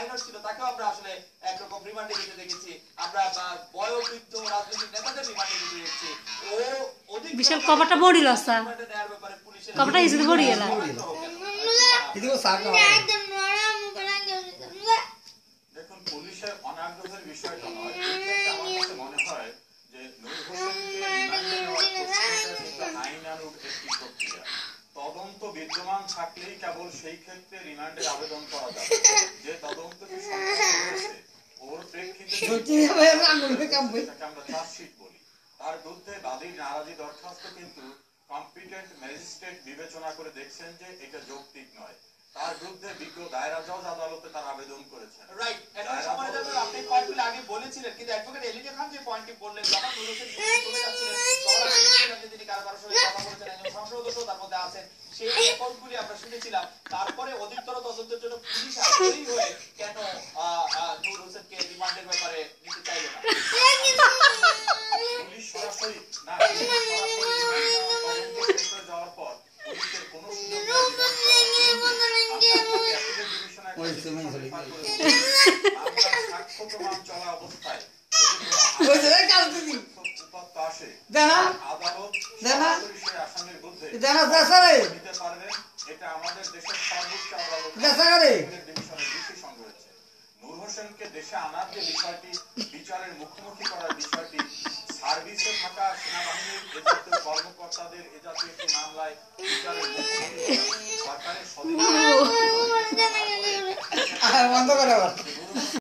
Minor ছিল তাকেও আমরা আসলে একরকম রিমান্ডে যেতে দেখেছি। আমরা বয়োবৃদ্ধ রাজনৈতিক নেতাদের রিমান্ডে যেতে দেখেছি। ও অধিক বিশাল কভারটা বড়ি লসা রিমান্ডে নেওয়ার ব্যাপারে পুলিশের কভারটা ইজিলি বড়ি এলা এদিকে সার না দেখুন, পুলিশের অনাগ্রহের বিষয়টা নয়, এক্ষেত্রে আমার কাছে মনে হয় যে নূর হোসেনকে রিমান্ডে নেওয়ার প্রক্রিয়াটা আইনানুগ একটি প্রক্রিয়া। তদন্ত বিদ্যমান থাকলেই কেবল সেই ক্ষেত্রে রিমান্ডের আবেদন করা যাবে। যে তদন্তটি সম্পন্ন হয়েছে ওর প্রেক্ষিতে আমরা চার্জশিট বলি, তার বিরুদ্ধে বাদীর নারাজি দরখাস্ত কিন্তু কম্পিটেন্ট ম্যাজিস্ট্রেট বিবেচনা করে দেখছেন যে এটা যৌক্তিক নয়। তার বিরুদ্ধে বিজ্ঞ দায়রা জজ আদালতে তার আবেদন করেছেন। রাইট, এটা সময় যাবে। আপনি পয়েন্টগুলো আগে বলেছিলেন, কিন্তু অ্যাডভোকেট এলিজা খান যে পয়েন্টটি বললেন, যখন নূর হোসেন চলে যাচ্ছিলেন তখন তিনি কারাগারের সঙ্গে কথা বলেছেন, একজন সংসদ সদস্য তার মধ্যে আছেন, সেই রেকর্ডগুলি আমরা শুনেছিলাম। তারপরে অধিকতর তদন্তের জন্য পুলিশ আগ্রহী হয়ে কেন নূর হোসেনকে রিমান্ডের ব্যাপারে নিতে চাইল না? পুলিশ সরাসরি না যাওয়ার পর পুলিশের কোনো সুযোগ সাক্ষ্য প্রমাণ চলা অবস্থায় আসে আদালত সে আসামির বিরুদ্ধে নিতে পারবেন। এটা আমাদের দেশের সর্বোচ্চ আদালত ডিভিশনের ডিসিশন রয়েছে। নূর হোসেনকে দেশে আনার যে বিষয়টি, বিচারের মুখোমুখি করার বিষয়টি, সার্ভিসে থাকা সেনাবাহিনীর এ জাতীয় কর্মকর্তাদের এ জাতীয় একটি মামলায় বিচারের মুখোমুখি সরকারের সদিচ্ছা